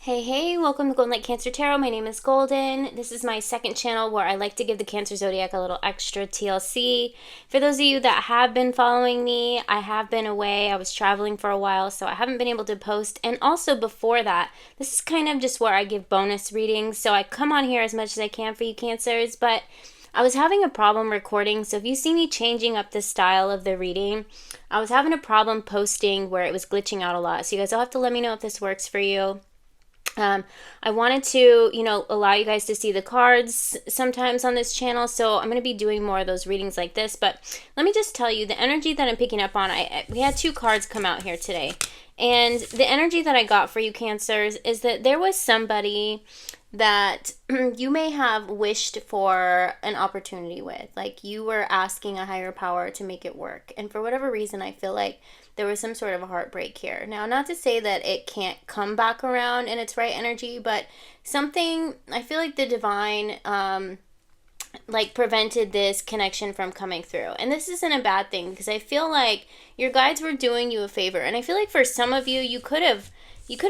Hey, welcome to Golden Light Cancer Tarot. My name is Golden. This is my second channel where I like to give the Cancer Zodiac a little extra TLC. For those of you that have been following me, I have been away. I was traveling for a while, so I haven't been able to post. And also before that, this is kind of just where I give bonus readings. So I come on here as much as I can for you Cancers, but I was having a problem recording, so if you see me changing up the style of the reading, I was having a problem posting where it was glitching out a lot. So you guys will have to let me know if this works for you. I wanted to, allow you guys to see the cards sometimes on this channel, so I'm going to be doing more of those readings like this, but let me just tell you, the energy that I'm picking up on, we had two cards come out here today, and the energy that I got for you Cancers is that there was somebody that you may have wished for an opportunity with, like you were asking a higher power to make it work, and for whatever reason, I feel like there was some sort of a heartbreak here. Now, not to say that it can't come back around in its right energy, but something, I feel like the divine, prevented this connection from coming through. And this isn't a bad thing, because I feel like your guides were doing you a favor. And I feel like for some of you, you could have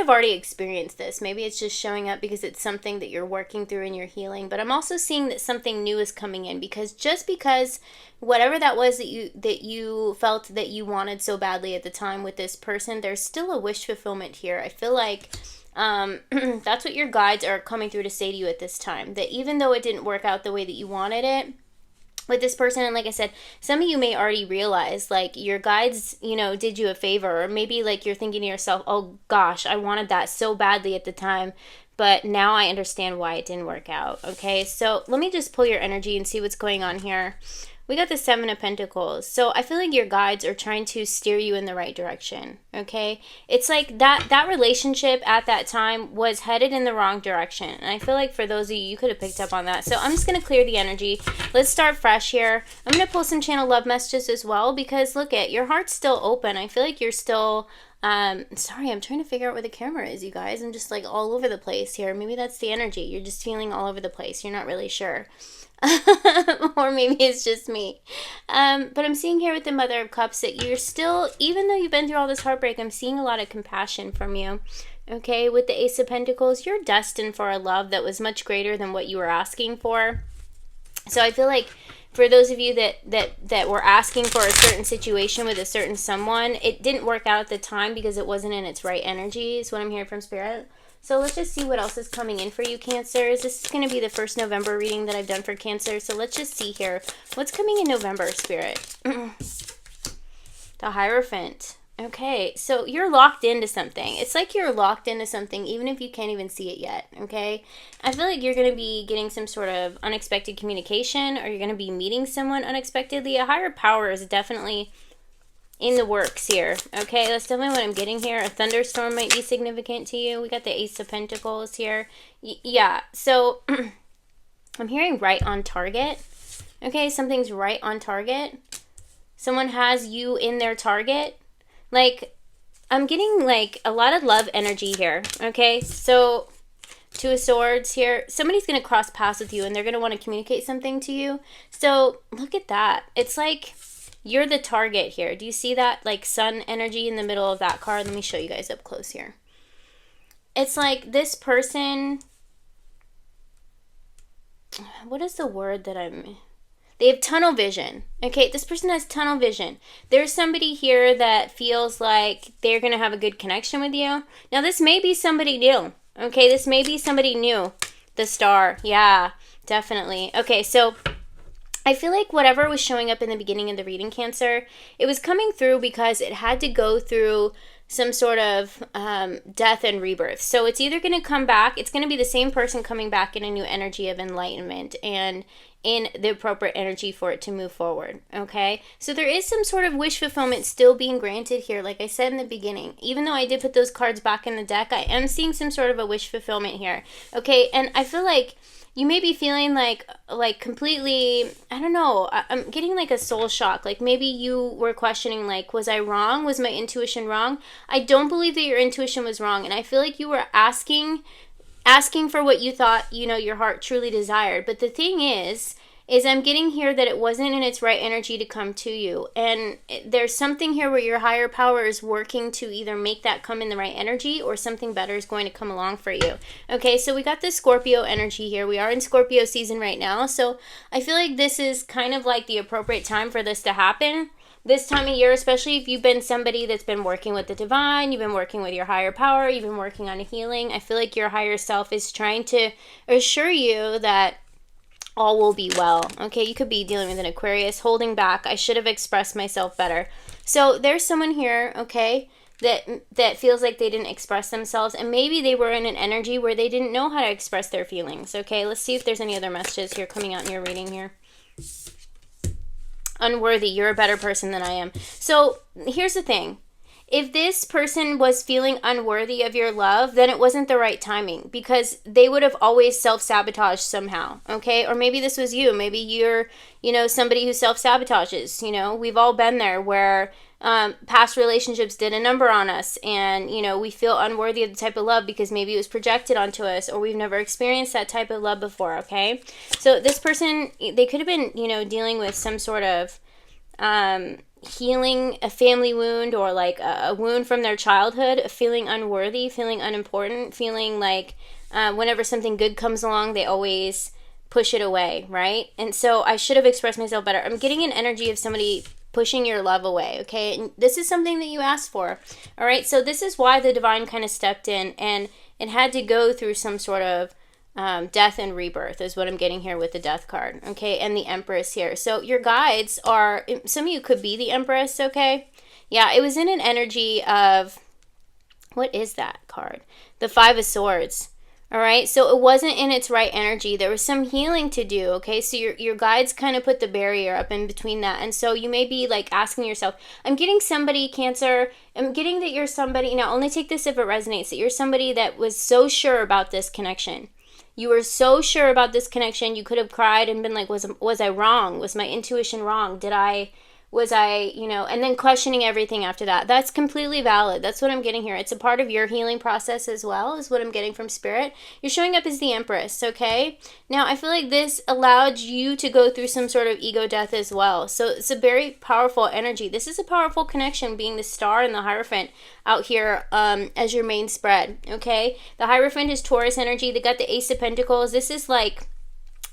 already experienced this. Maybe it's just showing up because it's something that you're working through and you're healing. But I'm also seeing that something new is coming in, because just because whatever that was that you felt that you wanted so badly at the time with this person, there's still a wish fulfillment here. I feel like that's what your guides are coming through to say to you at this time. That even though it didn't work out the way that you wanted it with this person, and like I said, some of you may already realize, like, your guides, did you a favor, or maybe like you're thinking to yourself, oh gosh, I wanted that so badly at the time, but now I understand why it didn't work out. Okay, so let me just pull your energy and see what's going on here. We got the Seven of Pentacles. So I feel like your guides are trying to steer you in the right direction, okay? It's like that relationship at that time was headed in the wrong direction. And I feel like for those of you, you could have picked up on that. So I'm just going to clear the energy. Let's start fresh here. I'm going to pull some channel love messages as well, because look at, your heart's still open. I feel like you're still... sorry, I'm trying to figure out where the camera is, you guys. I'm just like all over the place here. Maybe that's the energy. You're just feeling all over the place. You're not really sure. Or maybe it's just me. But I'm seeing here with the Mother of Cups that you're still, even though you've been through all this heartbreak, I'm seeing a lot of compassion from you. Okay, with the Ace of Pentacles, you're destined for a love that was much greater than what you were asking for. So I feel like for those of you that were asking for a certain situation with a certain someone, it didn't work out at the time because it wasn't in its right energy, is what I'm hearing from Spirit. So let's just see what else is coming in for you, Cancers. This is going to be the first November reading that I've done for Cancer. So let's just see here. What's coming in November, Spirit? The Hierophant. Okay, so you're locked into something. It's like you're locked into something even if you can't even see it yet, okay? I feel like you're going to be getting some sort of unexpected communication, or you're going to be meeting someone unexpectedly. A higher power is definitely in the works here, okay? That's definitely what I'm getting here. A thunderstorm might be significant to you. We got the Ace of Pentacles here. Yeah, so I'm hearing right on target. Okay, something's right on target. Someone has you in their target. Like, I'm getting like a lot of love energy here, okay? So Two of Swords here. Somebody's going to cross paths with you, and they're going to want to communicate something to you. So look at that. It's like you're the target here. Do you see that, like, sun energy in the middle of that card? Let me show you guys up close here. It's like this person, what is the word that they have tunnel vision. Okay, this person has tunnel vision. There's somebody here that feels like they're going to have a good connection with you. Now, this may be somebody new. Okay, this may be somebody new. The Star. Yeah, definitely. Okay, so I feel like whatever was showing up in the beginning of the reading, Cancer, it was coming through because it had to go through some sort of death and rebirth. So it's either going to come back, it's going to be the same person coming back in a new energy of enlightenment and in the appropriate energy for it to move forward, okay? So there is some sort of wish fulfillment still being granted here, like I said in the beginning. Even though I did put those cards back in the deck, I am seeing some sort of a wish fulfillment here, okay? And I feel like you may be feeling like completely, I don't know, I'm getting like a soul shock. Like maybe you were questioning, like, was I wrong? Was my intuition wrong? I don't believe that your intuition was wrong. And I feel like you were asking for what you thought, your heart truly desired. But the thing is is I'm getting here that it wasn't in its right energy to come to you. And there's something here where your higher power is working to either make that come in the right energy, or something better is going to come along for you. Okay, so we got this Scorpio energy here. We are in Scorpio season right now. So I feel like this is kind of like the appropriate time for this to happen. This time of year, especially if you've been somebody that's been working with the divine, you've been working with your higher power, you've been working on a healing, I feel like your higher self is trying to assure you that all will be well. Okay, you could be dealing with an Aquarius, holding back. I should have expressed myself better. So there's someone here, okay, that feels like they didn't express themselves, and maybe they were in an energy where they didn't know how to express their feelings. Okay, let's see if there's any other messages here coming out in your reading here. Unworthy, you're a better person than I am. So here's the thing. If this person was feeling unworthy of your love, then it wasn't the right timing, because they would have always self-sabotaged somehow, okay? Or maybe this was you. Maybe you're, somebody who self-sabotages. We've all been there where past relationships did a number on us, and, we feel unworthy of the type of love because maybe it was projected onto us, or we've never experienced that type of love before, okay? So this person, they could have been, dealing with some sort of healing a family wound, or like a wound from their childhood, feeling unworthy, feeling unimportant, feeling like whenever something good comes along, they always push it away, right? And so I should have expressed myself better. I'm getting an energy of somebody pushing your love away, okay? And this is something that you asked for, all right? So this is why the divine kind of stepped in, and it had to go through some sort of death and rebirth is what I'm getting here with the death card, okay? And the Empress here. So your guides are, some of you could be the Empress, okay? Yeah, it was in an energy of, what is that card? The Five of Swords, all right? So it wasn't in its right energy. There was some healing to do, okay? So your guides kind of put the barrier up in between that. And so you may be like asking yourself, I'm getting somebody, Cancer, I'm getting that you're somebody, now only take this if it resonates, that you're somebody that was so sure about this connection. You were so sure about this connection, you could have cried and been like, was I wrong? Was my intuition wrong? Was I, and then questioning everything after that. That's completely valid. That's what I'm getting here. It's a part of your healing process as well, is what I'm getting from Spirit. You're showing up as the Empress, okay? Now, I feel like this allowed you to go through some sort of ego death as well. So it's a very powerful energy. This is a powerful connection, being the Star and the Hierophant out here as your main spread, okay? The Hierophant is Taurus energy. They got the Ace of Pentacles. This is like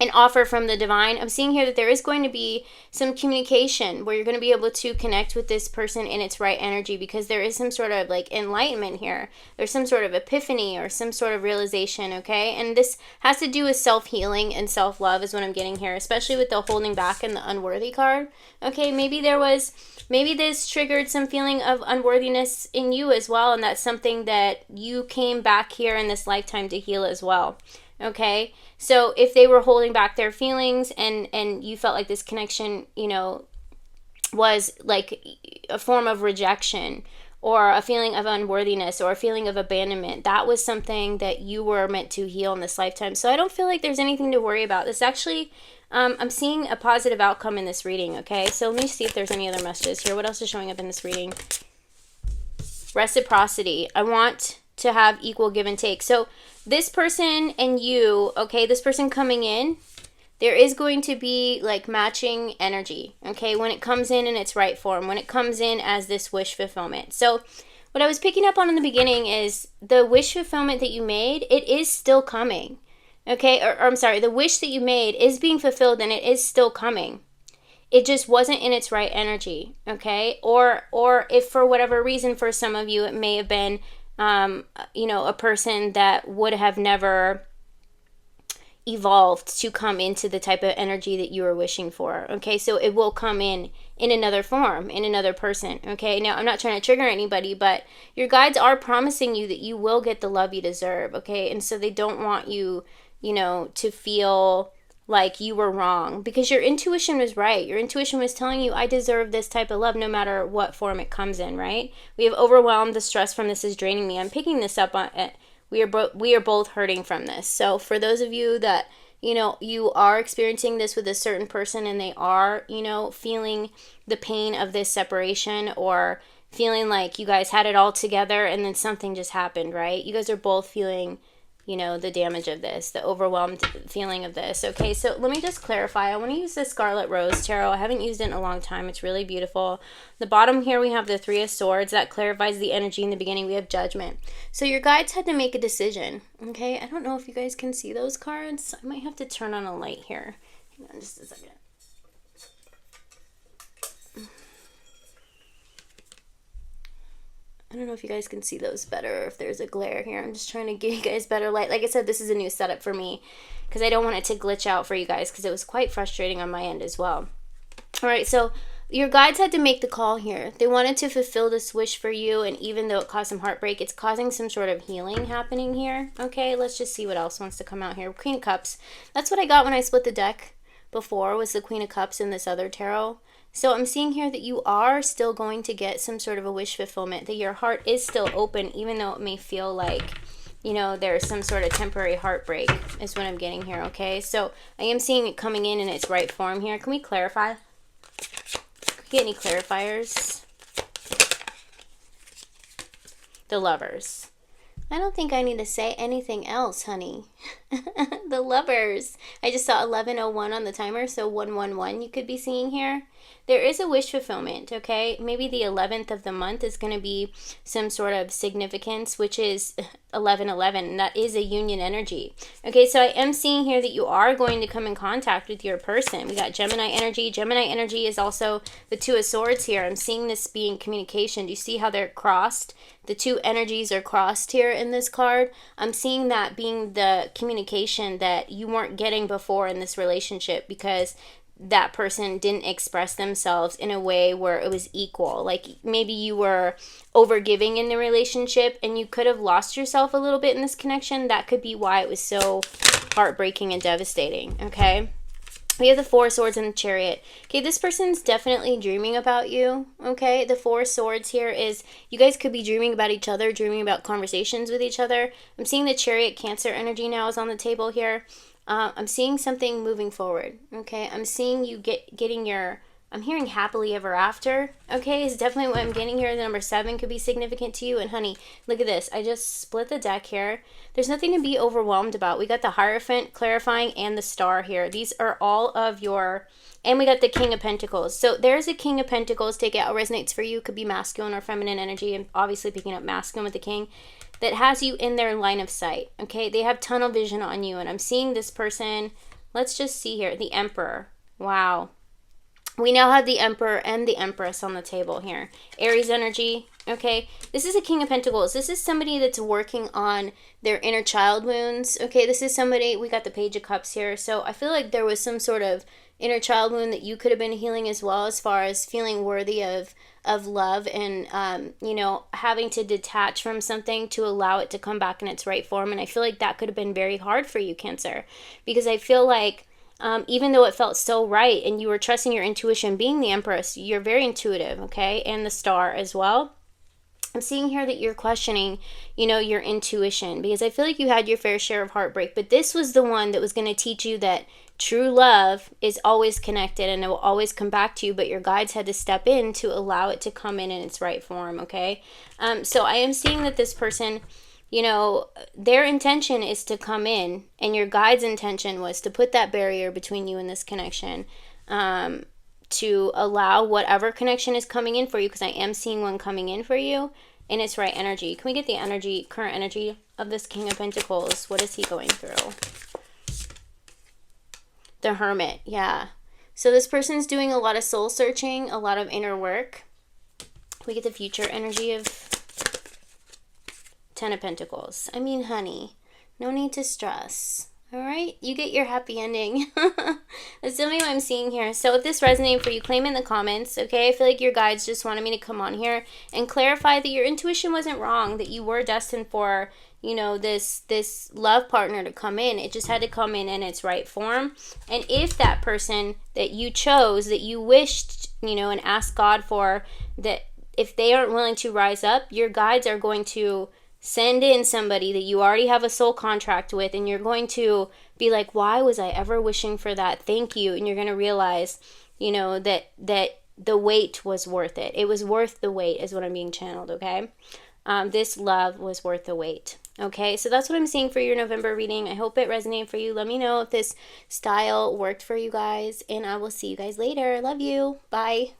an offer from the divine. I'm seeing here that there is going to be some communication where you're going to be able to connect with this person in its right energy, because there is some sort of like enlightenment here. There's some sort of epiphany or some sort of realization, okay? And this has to do with self-healing and self-love is what I'm getting here, especially with the holding back and the unworthy card, okay? Maybe this triggered some feeling of unworthiness in you as well, and that's something that you came back here in this lifetime to heal as well. Okay, so if they were holding back their feelings and you felt like this connection, was like a form of rejection or a feeling of unworthiness or a feeling of abandonment, that was something that you were meant to heal in this lifetime. So I don't feel like there's anything to worry about. This actually, I'm seeing a positive outcome in this reading, okay? So let me see if there's any other messages here. What else is showing up in this reading? Reciprocity. I want to have equal give and take. So this person and you, okay, this person coming in, there is going to be like matching energy, okay, when it comes in its right form, when it comes in as this wish fulfillment. So what I was picking up on in the beginning is the wish fulfillment that you made, it is still coming, okay, or I'm sorry, the wish that you made is being fulfilled and it is still coming. It just wasn't in its right energy, okay, or if for whatever reason for some of you it may have been a person that would have never evolved to come into the type of energy that you were wishing for, okay? So it will come in another form, in another person, okay? Now, I'm not trying to trigger anybody, but your guides are promising you that you will get the love you deserve, okay? And so they don't want you, to feel like you were wrong, because your intuition was right. Your intuition was telling you, I deserve this type of love no matter what form it comes in, right? We have overwhelmed. The stress from this is draining me. I'm picking this up on it. We are both hurting from this. So for those of you that, you are experiencing this with a certain person and they are, feeling the pain of this separation, or feeling like you guys had it all together and then something just happened, right? You guys are both feeling you know, the damage of this, the overwhelmed feeling of this. Okay, so let me just clarify. I want to use the Scarlet Rose Tarot. I haven't used it in a long time. It's really beautiful. The bottom here, we have the Three of Swords. That clarifies the energy. In the beginning, we have Judgment. So your guides had to make a decision. Okay, I don't know if you guys can see those cards. I might have to turn on a light here. Hang on just a second. I don't know if you guys can see those better, or if there's a glare here. I'm just trying to give you guys better light. Like I said, this is a new setup for me because I don't want it to glitch out for you guys because it was quite frustrating on my end as well. All right, so your guides had to make the call here. They wanted to fulfill this wish for you, and even though it caused some heartbreak, it's causing some sort of healing happening here. Okay, let's just see what else wants to come out here. Queen of Cups. That's what I got when I split the deck before, was the Queen of Cups in this other tarot. So I'm seeing here that you are still going to get some sort of a wish fulfillment, that your heart is still open, even though it may feel like, you know, there's some sort of temporary heartbreak is what I'm getting here, okay? So I am seeing it coming in its right form here. Can we clarify? Can we get any clarifiers? The Lovers. I don't think I need to say anything else, honey. The Lovers. I just saw 11:01 on the timer, so 111 you could be seeing here. There is a wish fulfillment, okay? Maybe the 11th of the month is going to be some sort of significance, which is 11:11, and that is a union energy. Okay, so I am seeing here that you are going to come in contact with your person. We got Gemini energy. Gemini energy is also the Two of Swords here. I'm seeing this being communication. Do you see how they're crossed? The two energies are crossed here in this card. I'm seeing that being the communication that you weren't getting before in this relationship because that person didn't express themselves in a way where it was equal. Like maybe you were overgiving in the relationship and you could have lost yourself a little bit in this connection. That could be why it was so heartbreaking and devastating, okay? We have the Four of Swords and the Chariot. Okay, this person's definitely dreaming about you, okay? The Four of Swords here is you guys could be dreaming about each other, dreaming about conversations with each other. I'm seeing the Chariot Cancer energy now is on the table here. I'm seeing something moving forward, okay? I'm seeing you getting your, I'm hearing happily ever after, okay? It's definitely what I'm getting here. The number 7 could be significant to you. And honey, look at this. I just split the deck here. There's nothing to be overwhelmed about. We got the Hierophant, clarifying, and the Star here. These are all of your, and we got the King of Pentacles. So there's a King of Pentacles. Take it how it resonates for you. Could be masculine or feminine energy. I'm obviously picking up masculine with the King. That has you in their line of sight, okay? They have tunnel vision on you, and I'm seeing this person. Let's just see here. The Emperor. Wow. We now have the Emperor and the Empress on the table here. Aries energy, okay? This is a King of Pentacles. This is somebody that's working on their inner child wounds, okay? This is somebody, we got the Page of Cups here. So I feel like there was some sort of inner child wound that you could have been healing as well, as far as feeling worthy of love and, you know, having to detach from something to allow it to come back in its right form. And I feel like that could have been very hard for you, Cancer, because I feel like even though it felt so right and you were trusting your intuition, being the Empress, you're very intuitive, okay? And the Star as well. I'm seeing here that you're questioning, you know, your intuition, because I feel like you had your fair share of heartbreak, but this was the one that was going to teach you that true love is always connected and it will always come back to you, but your guides had to step in to allow it to come in its right form, okay? So I am seeing that this person, you know, their intention is to come in, and your guide's intention was to put that barrier between you and this connection, to allow whatever connection is coming in for you, because I am seeing one coming in for you in its right energy. Can we get the energy, current energy of this King of Pentacles? What is he going through? The Hermit, yeah. So this person's doing a lot of soul searching, a lot of inner work. We get the future energy of Ten of Pentacles. I mean, honey, no need to stress. All right, you get your happy ending. That's definitely what I'm seeing here. So if this resonated for you, claim in the comments, okay? I feel like your guides just wanted me to come on here and clarify that your intuition wasn't wrong, that you were destined for, you know, this love partner to come in. It just had to come in its right form. And if that person that you chose, that you wished, you know, and asked God for, that if they aren't willing to rise up, your guides are going to send in somebody that you already have a soul contract with, and you're going to be like, why was I ever wishing for that? Thank you. And you're going to realize, you know, that the wait was worth it. It was worth the wait is what I'm being channeled, okay? This love was worth the wait. Okay, so that's what I'm seeing for your November reading. I hope it resonated for you. Let me know if this style worked for you guys, and I will see you guys later. Love you. Bye.